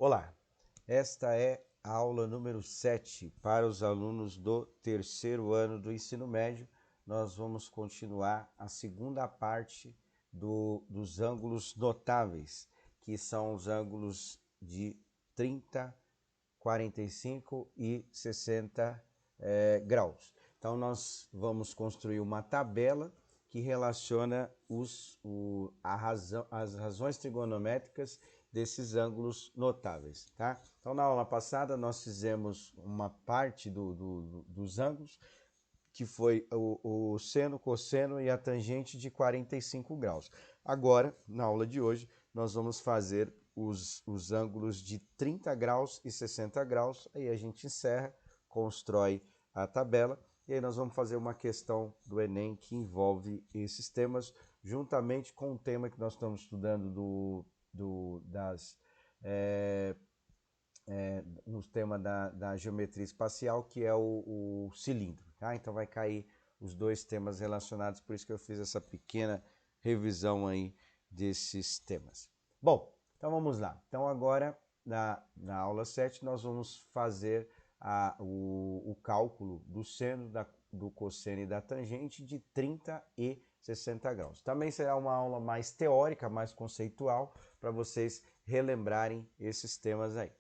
Olá, esta é a aula número 7 para os alunos do terceiro ano do ensino médio. Nós vamos continuar a segunda parte dos ângulos notáveis, que são os ângulos de 30, 45 e 60 graus. Então, nós vamos construir uma tabela que relaciona as razões trigonométricas desses ângulos notáveis, tá? Então, na aula passada, nós fizemos uma parte dos ângulos, que foi o seno, cosseno e a tangente de 45 graus. Agora, na aula de hoje, nós vamos fazer os ângulos de 30 graus e 60 graus, aí a gente encerra, constrói a tabela, e aí nós vamos fazer uma questão do Enem que envolve esses temas, juntamente com o tema que nós estamos estudando um tema da geometria espacial, que é o cilindro. Tá? Então vai cair os dois temas relacionados, por isso que eu fiz essa pequena revisão aí desses temas. Bom, então vamos lá. Então agora, na aula 7, nós vamos fazer o cálculo do seno, do cosseno e da tangente de 30 e 60 graus. Também será uma aula mais teórica, mais conceitual, para vocês relembrarem esses temas aí.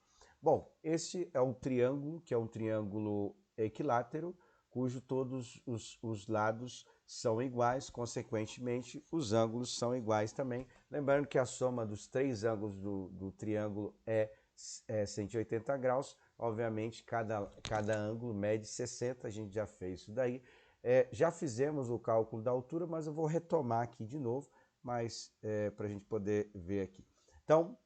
Bom, este é um triângulo, que é um triângulo equilátero, cujo todos os lados são iguais, consequentemente, os ângulos são iguais também. Lembrando que a soma dos três ângulos do triângulo é 180 graus, obviamente cada ângulo mede 60, a gente já fez isso daí. Já fizemos o cálculo da altura, mas eu vou retomar aqui de novo, mas para a gente poder ver aqui. Então,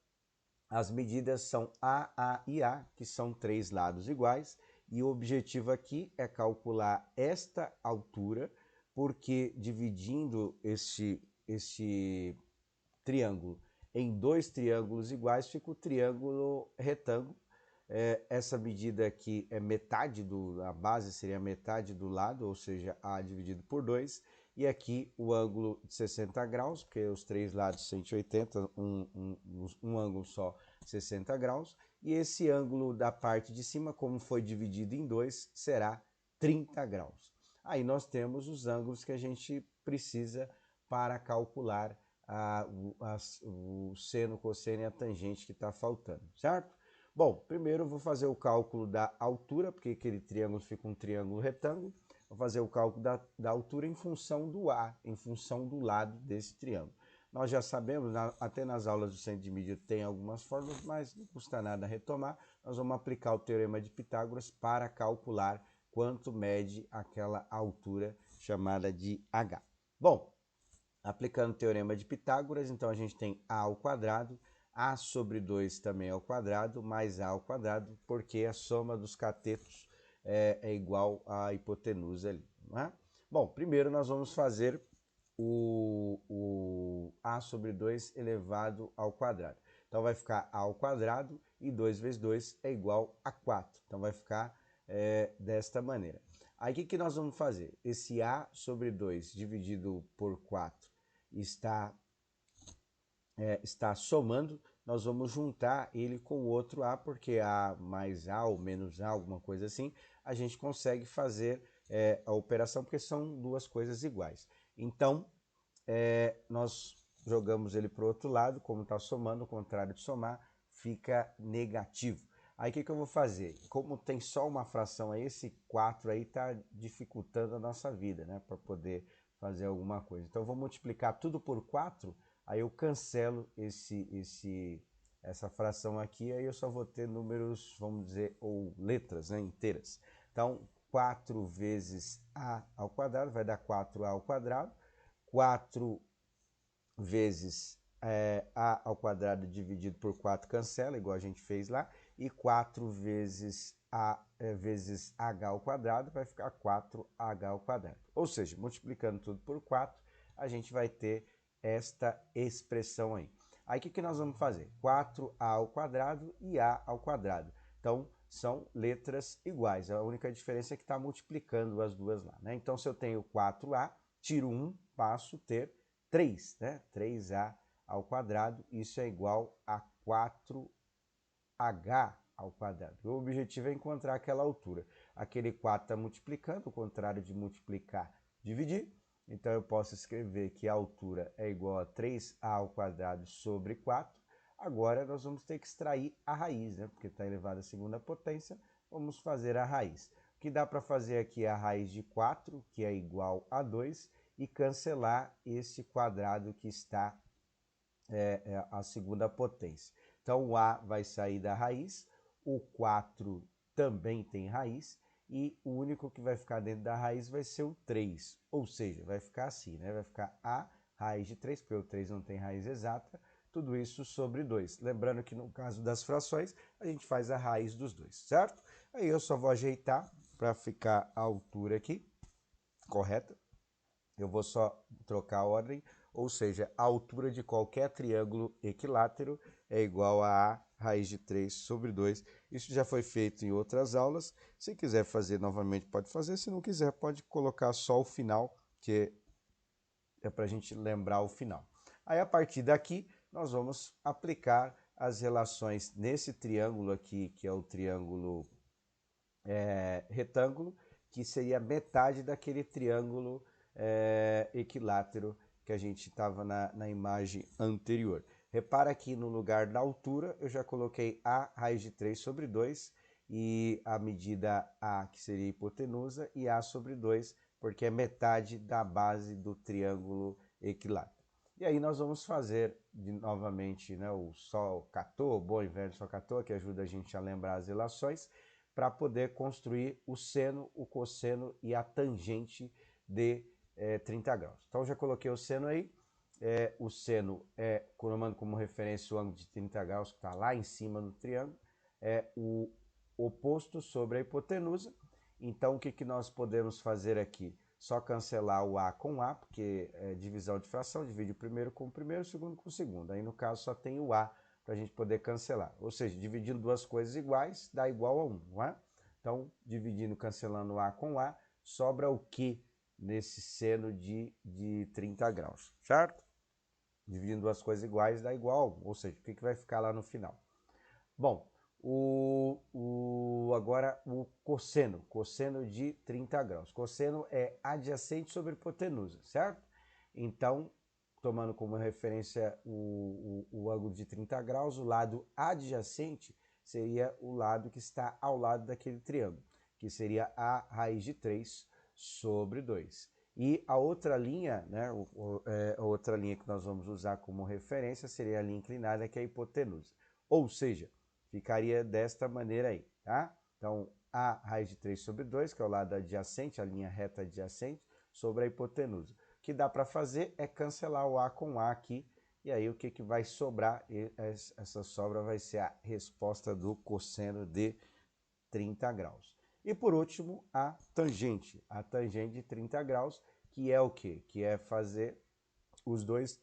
as medidas são A e A, que são três lados iguais, e o objetivo aqui é calcular esta altura, porque dividindo este triângulo em dois triângulos iguais, fica o triângulo retângulo. Essa medida aqui é metade a base seria metade do lado, ou seja, A dividido por 2, e aqui o ângulo de 60 graus, porque os três lados 180, um ângulo só 60 graus, e esse ângulo da parte de cima, como foi dividido em dois, será 30 graus. Aí nós temos os ângulos que a gente precisa para calcular o seno, cosseno e a tangente que está faltando, certo? Bom, primeiro eu vou fazer o cálculo da altura, porque aquele triângulo fica um triângulo retângulo. Vou fazer o cálculo da altura em função do A, em função do lado desse triângulo. Nós já sabemos, até nas aulas do centro de medida tem algumas fórmulas, mas não custa nada retomar. Nós vamos aplicar o teorema de Pitágoras para calcular quanto mede aquela altura chamada de H. Bom, aplicando o teorema de Pitágoras, então a gente tem A ao quadrado, A sobre 2 também ao quadrado, mais A ao quadrado, porque a soma dos catetos é igual à hipotenusa ali. Não é? Bom, primeiro nós vamos fazer o A sobre 2 elevado ao quadrado. Então vai ficar A ao quadrado e 2 vezes 2 é igual a 4. Então vai ficar desta maneira. Aí o que nós vamos fazer? Esse A sobre 2 dividido por 4 está somando, nós vamos juntar ele com o outro A, porque A mais A ou menos A, alguma coisa assim, a gente consegue fazer a operação, porque são duas coisas iguais. Então, nós jogamos ele para o outro lado, como está somando, o contrário de somar, fica negativo. Aí o que eu vou fazer? Como tem só uma fração aí, esse 4 aí está dificultando a nossa vida, né? Para poder fazer alguma coisa. Então eu vou multiplicar tudo por 4, aí eu cancelo essa fração aqui, aí eu só vou ter números, vamos dizer, ou letras, né, inteiras. Então 4 vezes A ao quadrado vai dar 4A ao quadrado, 4 vezes A ao quadrado dividido por 4 cancela, igual a gente fez lá, e 4 vezes vezes H ao quadrado vai ficar 4H ao quadrado. Ou seja, multiplicando tudo por 4, a gente vai ter esta expressão aí. Aí o que nós vamos fazer? 4A ao quadrado e A ao quadrado. Então, são letras iguais. A única diferença é que está multiplicando as duas lá, né? Então, se eu tenho 4A, tiro 1, passo a ter 3, né? 3A ao quadrado, isso é igual a 4 h ao quadrado. O objetivo é encontrar aquela altura. Aquele 4 está multiplicando, o contrário de multiplicar, dividir. Então eu posso escrever que a altura é igual a 3a ao quadrado sobre 4. Agora nós vamos ter que extrair a raiz, né? Porque está elevado à segunda potência, vamos fazer a raiz. O que dá para fazer aqui é a raiz de 4, que é igual a 2, e cancelar esse quadrado que está a segunda potência. Então o A vai sair da raiz, o 4 também tem raiz, e o único que vai ficar dentro da raiz vai ser o 3, ou seja, vai ficar assim, né? Vai ficar A raiz de 3, porque o 3 não tem raiz exata, tudo isso sobre 2. Lembrando que no caso das frações, a gente faz a raiz dos dois, certo? Aí eu só vou ajeitar para ficar a altura aqui, correta. Eu vou só trocar a ordem, ou seja, a altura de qualquer triângulo equilátero é igual a raiz de 3 sobre 2. Isso já foi feito em outras aulas. Se quiser fazer novamente, pode fazer. Se não quiser, pode colocar só o final, que é para a gente lembrar o final. Aí, a partir daqui, nós vamos aplicar as relações nesse triângulo aqui, que é o triângulo retângulo, que seria metade daquele triângulo equilátero que a gente estava na imagem anterior. Repara aqui no lugar da altura, eu já coloquei A raiz de 3 sobre 2 e a medida A, que seria a hipotenusa, e A sobre 2, porque é metade da base do triângulo equilátero. E aí nós vamos fazer novamente, né, o Sol catou, bom e velho Sol catou, que ajuda a gente a lembrar as relações, para poder construir o seno, o cosseno e a tangente de 30 graus. Então já coloquei o seno aí. O seno tomando como referência o ângulo de 30 graus que está lá em cima no triângulo, é o oposto sobre a hipotenusa. Então o que nós podemos fazer aqui? Só cancelar o A com A, porque é divisão de fração, divide o primeiro com o primeiro, o segundo com o segundo. Aí no caso só tem o A para a gente poder cancelar. Ou seja, dividindo duas coisas iguais, dá igual a 1, não é? Então, dividindo, cancelando A com A, sobra o que nesse seno de 30 graus, certo? Dividindo duas coisas iguais, dá igual a 1, ou seja, o que vai ficar lá no final? Bom, agora o cosseno de 30 graus. Cosseno é adjacente sobre hipotenusa, certo? Então, tomando como referência o ângulo de 30 graus, o lado adjacente seria o lado que está ao lado daquele triângulo, que seria a raiz de 3 sobre 2. E a outra linha, né, a outra linha que nós vamos usar como referência seria a linha inclinada, que é a hipotenusa. Ou seja, ficaria desta maneira aí, tá? Então, a raiz de 3 sobre 2, que é o lado adjacente, a linha reta adjacente, sobre a hipotenusa. O que dá para fazer é cancelar o A com A aqui, e aí o que vai sobrar? Essa sobra vai ser a resposta do cosseno de 30 graus. E por último, a tangente de 30 graus, que é o quê? Que é fazer os dois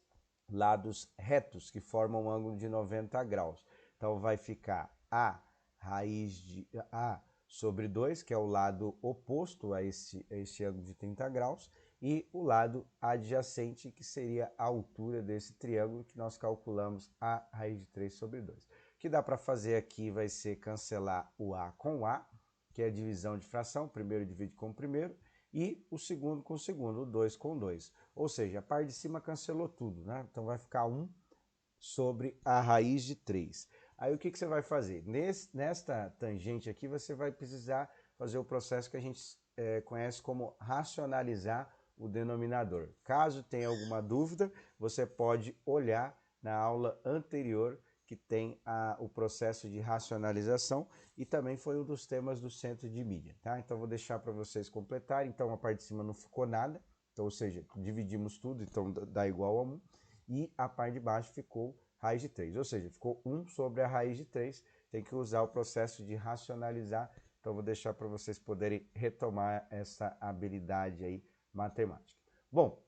lados retos, que formam um ângulo de 90 graus. Então vai ficar A raiz de A sobre 2, que é o lado oposto a esse ângulo de 30 graus, e o lado adjacente, que seria a altura desse triângulo, que nós calculamos A raiz de 3 sobre 2. O que dá para fazer aqui vai ser cancelar o A com o A, que é a divisão de fração, o primeiro divide com o primeiro, e o segundo com o segundo, o 2 com 2. Ou seja, a parte de cima cancelou tudo, né? Então vai ficar 1 sobre a raiz de 3. Aí o que você vai fazer? Nesta tangente aqui, você vai precisar fazer o processo que a gente conhece como racionalizar o denominador. Caso tenha alguma dúvida, você pode olhar na aula anterior, que tem o processo de racionalização, e também foi um dos temas do centro de mídia, tá? Então vou deixar para vocês completarem. Então a parte de cima não ficou nada, então, ou seja, dividimos tudo, então dá igual a 1, e a parte de baixo ficou raiz de 3, ou seja, ficou 1 sobre a raiz de 3, tem que usar o processo de racionalizar, então vou deixar para vocês poderem retomar essa habilidade aí matemática. Bom,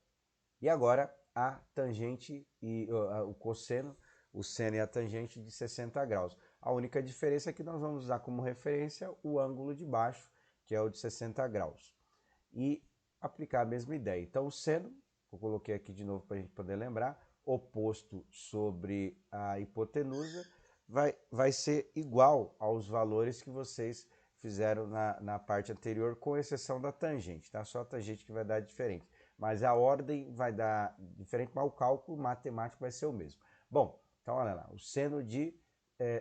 e agora a tangente e o cosseno, o seno e a tangente de 60 graus. A única diferença é que nós vamos usar como referência o ângulo de baixo, que é o de 60 graus. E aplicar a mesma ideia. Então o seno, eu coloquei aqui de novo para a gente poder lembrar, oposto sobre a hipotenusa, vai ser igual aos valores que vocês fizeram na parte anterior, com exceção da tangente, tá? Só a tangente que vai dar diferente. Mas a ordem vai dar diferente, mas o cálculo matemático vai ser o mesmo. Bom, então olha lá, o seno de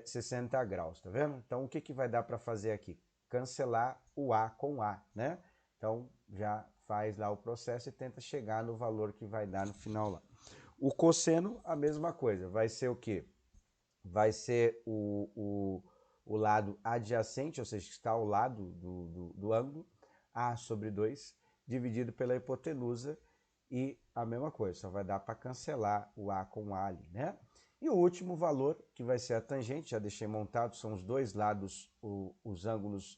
60 graus, tá vendo? Então o que vai dar para fazer aqui? Cancelar o A com A, né? Então já faz lá o processo e tenta chegar no valor que vai dar no final lá. O cosseno, a mesma coisa, vai ser o quê? Vai ser o lado adjacente, ou seja, que está ao lado do ângulo, A sobre 2, dividido pela hipotenusa, e a mesma coisa, só vai dar para cancelar o A com o A ali, né? E o último valor, que vai ser a tangente, já deixei montado, são os dois lados, os ângulos,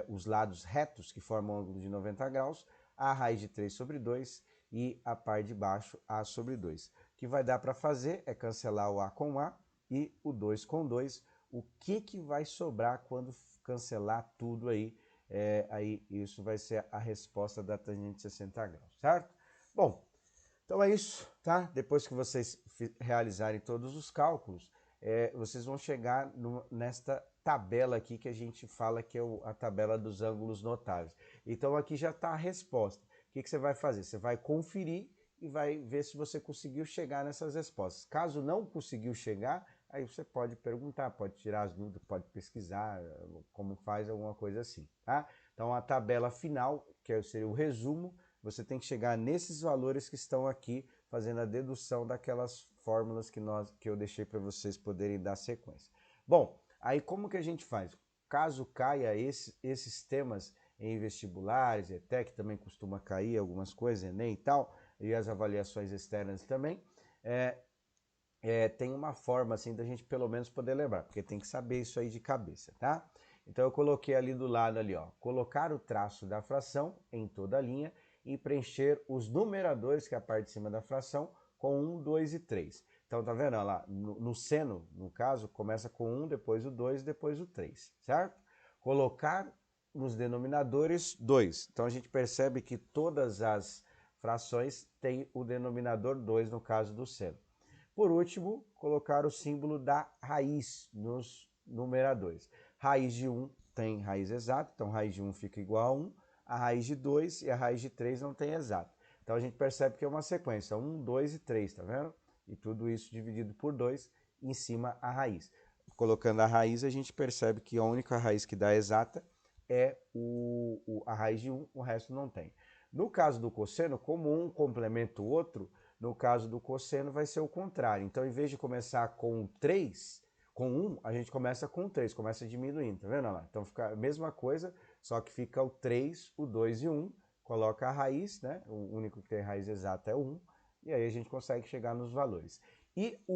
os lados retos que formam o ângulo de 90 graus, A raiz de 3 sobre 2 e a parte de baixo, A sobre 2. O que vai dar para fazer é cancelar o A com A e o 2 com 2. O que vai sobrar quando cancelar tudo aí? Aí isso vai ser a resposta da tangente de 60 graus, certo? Bom, então é isso, tá? Depois que vocês realizarem todos os cálculos, vocês vão chegar nesta tabela aqui que a gente fala que é a tabela dos ângulos notáveis. Então aqui já está a resposta. O que você vai fazer? Você vai conferir e vai ver se você conseguiu chegar nessas respostas. Caso não conseguiu chegar, aí você pode perguntar, pode tirar as dúvidas, pode pesquisar como faz, alguma coisa assim, tá? Então a tabela final, que seria o resumo, você tem que chegar nesses valores que estão aqui, fazendo a dedução daquelas fórmulas que eu deixei para vocês poderem dar sequência. Bom, aí como que a gente faz? Caso caia esses temas em vestibulares, ETEC também costuma cair algumas coisas, Enem e tal, e as avaliações externas também, tem uma forma assim da gente pelo menos poder lembrar, porque tem que saber isso aí de cabeça, tá? Então eu coloquei ali do lado ali, ó, colocar o traço da fração em toda a linha e preencher os numeradores, que é a parte de cima da fração, com 1, 2 e 3. Então tá vendo? Olha lá, no seno, no caso, começa com 1, depois o 2, depois o 3, certo? Colocar nos denominadores 2. Então a gente percebe que todas as frações têm o denominador 2 no caso do seno. Por último, colocar o símbolo da raiz nos numeradores. Raiz de 1 tem raiz exata, então raiz de 1 fica igual a 1. A raiz de 2 e a raiz de 3 não tem exato. Então a gente percebe que é uma sequência, 1, 2 e 3, tá vendo? E tudo isso dividido por 2, em cima a raiz. Colocando a raiz, a gente percebe que a única raiz que dá exata é a raiz de 1, o resto não tem. No caso do cosseno, como um complementa o outro, no caso do cosseno vai ser o contrário. Então, em vez de começar com 3, com 1, a gente começa com 3, começa diminuindo, tá vendo lá? Então fica a mesma coisa, só que fica o 3, o 2 e 1, coloca a raiz, né? O único que tem raiz exata é o 1, e aí a gente consegue chegar nos valores. E o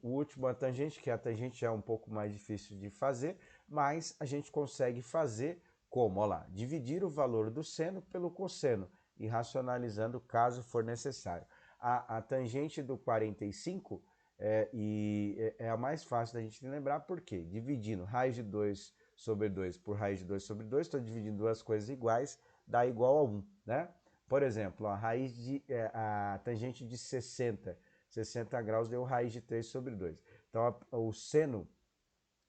último a tangente, que a tangente é um pouco mais difícil de fazer, mas a gente consegue fazer como? Olha lá, dividir o valor do seno pelo cosseno e racionalizando caso for necessário. A tangente do 45 é a mais fácil da gente lembrar, por quê? Dividindo raiz de 2 sobre 2 por raiz de 2 sobre 2, estou dividindo duas coisas iguais, dá igual a 1, né? Por exemplo, a tangente de 60 graus deu raiz de 3 sobre 2. Então, o seno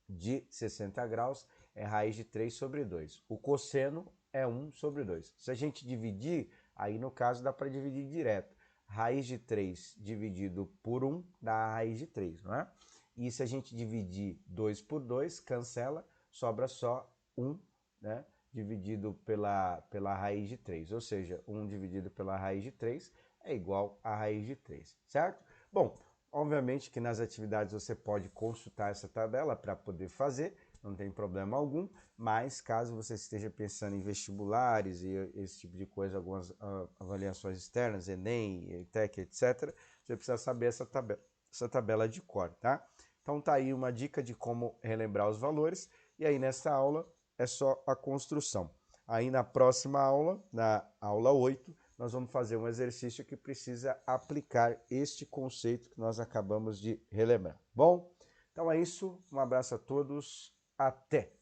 de 60 graus é raiz de 3 sobre 2. O cosseno é 1 sobre 2. Se a gente dividir, aí no caso dá para dividir direto. Raiz de 3 dividido por 1 dá a raiz de 3, não é? E se a gente dividir 2 por 2, cancela, sobra só 1, né? Dividido pela raiz de 3. Ou seja, 1 dividido pela raiz de 3 é igual a raiz de 3, certo? Bom, obviamente que nas atividades você pode consultar essa tabela para poder fazer, não tem problema algum, mas caso você esteja pensando em vestibulares e esse tipo de coisa, algumas avaliações externas, Enem, ETEC, etc., você precisa saber essa tabela de cor, tá? Então tá aí uma dica de como relembrar os valores, e aí nessa aula é só a construção. Aí na próxima aula, na aula 8, nós vamos fazer um exercício que precisa aplicar este conceito que nós acabamos de relembrar. Bom, então é isso. Um abraço a todos. Até!